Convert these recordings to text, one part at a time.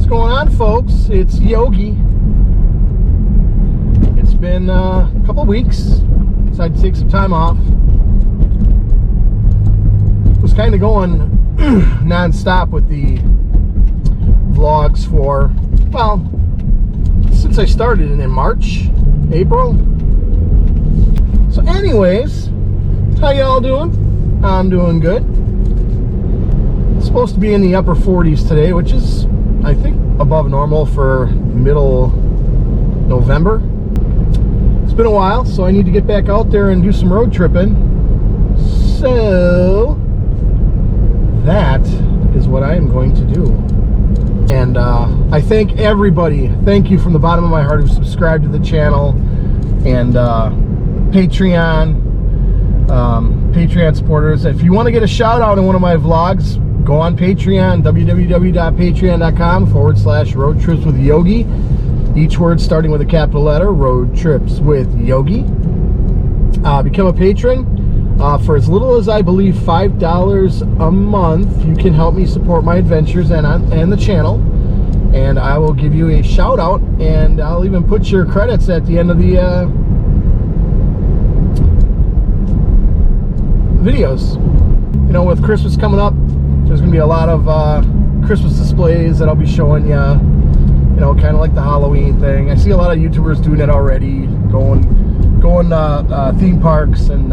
going on, folks? It's Yogi. It's been a couple weeks. Decided to take some time off. Was kind of going non-stop with the vlogs for, well, since I started in March, April. So anyways, how y'all doing? I'm doing good. It's supposed to be in the upper 40s today, which is, I think, above normal for middle November. It's been a while, so I need to get back out there and do some road tripping. So that is what I am going to do. And I thank everybody. Thank you from the bottom of my heart who subscribed to the channel and Patreon supporters. If you want to get a shout out in one of my vlogs, go on Patreon, www.patreon.com/road trips with Yogi. Each word starting with a capital letter, road trips with Yogi. Become a patron. For as little as, I believe, $5 a month, you can help me support my adventures and the channel. And I will give you a shout out, and I'll even put your credits at the end of the videos. You know, with Christmas coming up, there's going to be a lot of Christmas displays that I'll be showing you. You know, kind of like the Halloween thing. I see a lot of YouTubers doing it already, going theme parks and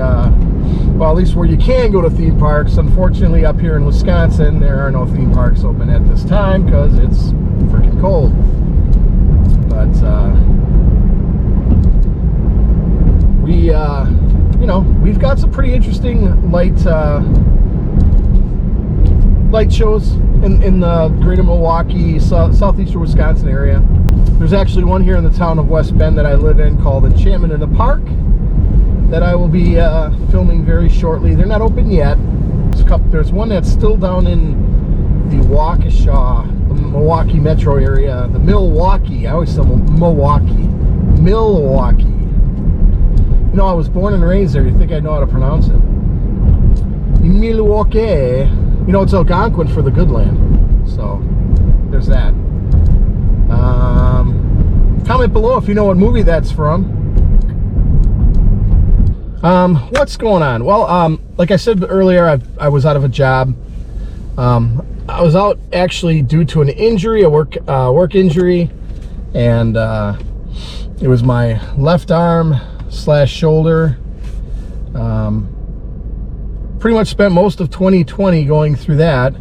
well, at least where you can go to theme parks. Unfortunately, up here in Wisconsin, there are no theme parks open at this time because it's freaking cold. But we, you know, we've got some pretty interesting light shows in the greater Milwaukee, southeastern Wisconsin area. There's actually one here in the town of West Bend that I live in called Enchantment in the Park that I will be filming very shortly. They're not open yet. There's one that's still down in the Waukesha, the Milwaukee metro area, the Milwaukee. I always say Milwaukee. You know, I was born and raised there. You think I know how to pronounce it? Milwaukee. You know, it's Algonquin for the good land. So, there's that. Comment below if you know what movie that's from. What's going on? Well, like I said earlier, I was out of a job. I was out actually due to an injury, a work injury, and it was my left arm / shoulder. Pretty much spent most of 2020 going through that.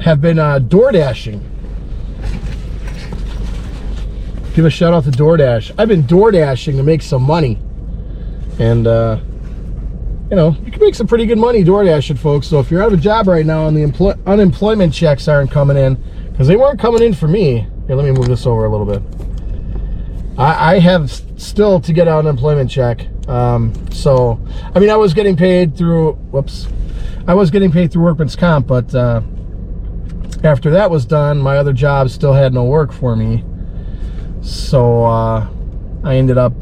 Have been door dashing. Give a shout out to DoorDash. I've been door dashing to make some money, and you know, you can make some pretty good money door dashing, folks. So if you're out of a job right now and the unemployment checks aren't coming in, because they weren't coming in for me. Here, let me move this over a little bit. I have still to get an unemployment check. So I mean, I was getting paid through Workman's Comp, but after that was done, my other job still had no work for me. So I ended up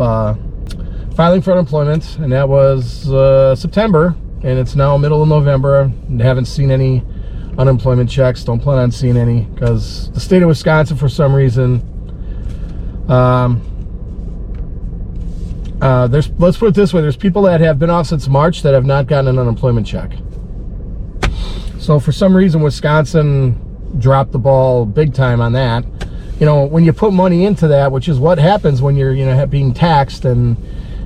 filing for unemployment, and that was September, and it's now middle of November. I haven't seen any unemployment checks. Don't plan on seeing any, because the state of Wisconsin, for some reason, let's put it this way, there's people that have been off since March that have not gotten an unemployment check. So for some reason, Wisconsin dropped the ball big time on that. You know, when you put money into that, which is what happens when you're, you know, being taxed and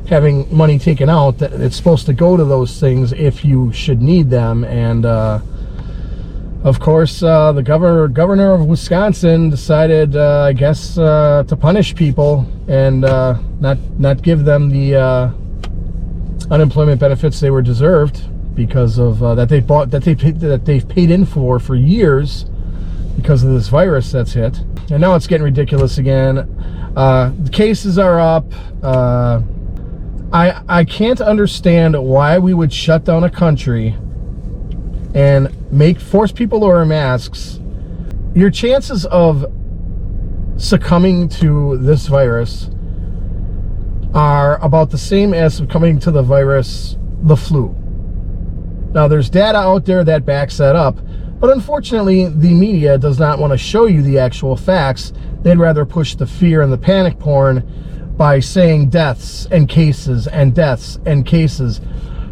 having money taken out, that it's supposed to go to those things if you should need them. And of course, the governor of Wisconsin decided, I guess, to punish people and not give them the unemployment benefits they were deserved, because of that they've paid in for years because of this virus that's hit. And now it's getting ridiculous again. The cases are up. I can't understand why we would shut down a country and force people to wear masks. Your chances of succumbing to this virus are about the same as succumbing to the virus, the flu. Now, there's data out there that backs that up. But unfortunately, the media does not want to show you the actual facts. They'd rather push the fear and the panic porn by saying deaths and cases and deaths and cases.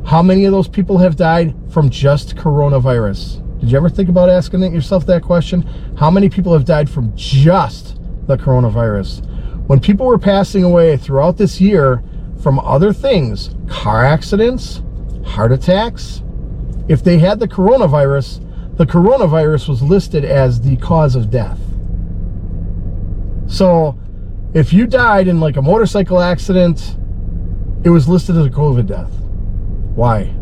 How many of those people have died from just coronavirus? Did you ever think about asking yourself that question? How many people have died from just the coronavirus? When people were passing away throughout this year from other things, car accidents, heart attacks, if they had the coronavirus was listed as the cause of death. So if you died in like a motorcycle accident, it was listed as a COVID death. Why?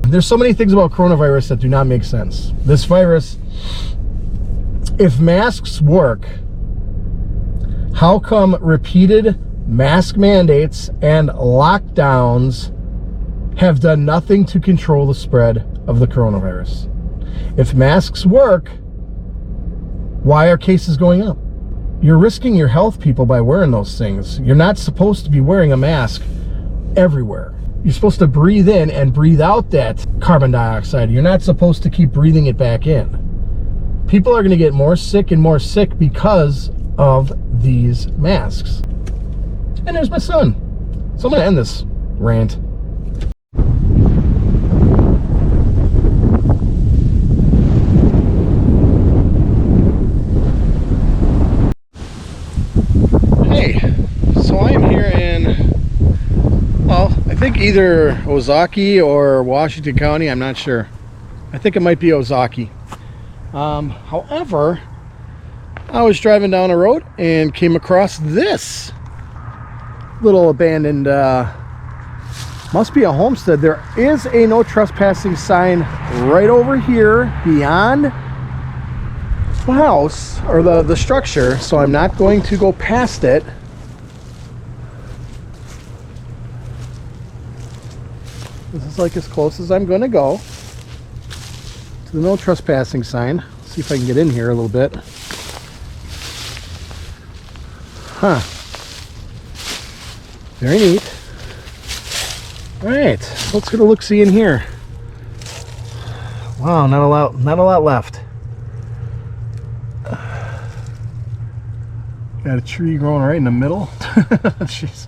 There's so many things about coronavirus that do not make sense. This virus, if masks work, how come repeated mask mandates and lockdowns have done nothing to control the spread of the coronavirus? If masks work, why are cases going up? You're risking your health, people, by wearing those things. You're not supposed to be wearing a mask everywhere. You're supposed to breathe in and breathe out that carbon dioxide. You're not supposed to keep breathing it back in. People are going to get more sick and more sick because of these masks. And there's my son. So I'm going to end this rant. Hey, so I am here in, well, I think either Ozaukee or Washington County. I'm not sure. I think it might be Ozaukee. However, I was driving down the road and came across this little abandoned, must be a homestead. There is a no trespassing sign right over here beyond the house, or the structure, so I'm not going to go past it. This is like as close as I'm going to go to the no trespassing sign. See if I can get in here a little bit. Huh. Very neat. All right, let's get a look-see in here. Wow, not a lot left. Got a tree growing right in the middle. Jeez.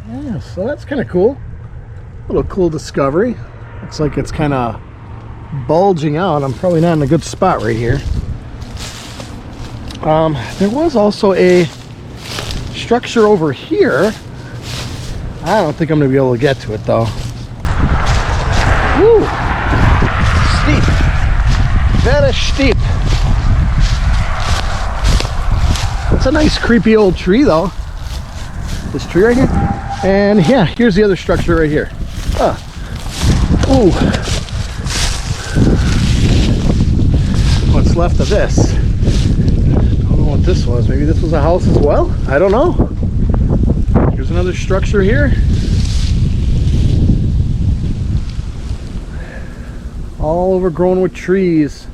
Yeah, so that's kind of cool. A little cool discovery. Looks like it's kind of bulging out. I'm probably not in a good spot right here. There was also a structure over here. I don't think I'm going to be able to get to it though. Woo! Steep. Very steep. It's a nice creepy old tree though. This tree right here. And yeah, here's the other structure right here. Ooh. What's left of this? I don't know what this was. Maybe this was a house as well? I don't know. Here's another structure here. All overgrown with trees.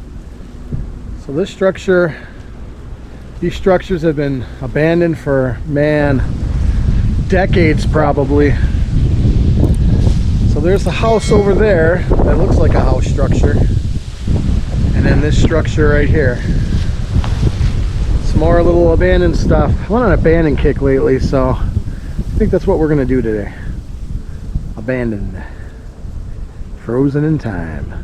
So this structure, these structures have been abandoned for, man, decades probably. So there's the house over there that looks like a house structure, and then this structure right here. Some more little abandoned stuff. I went on an abandoned kick lately, so I think that's what we're gonna do today. Abandoned. Frozen in time.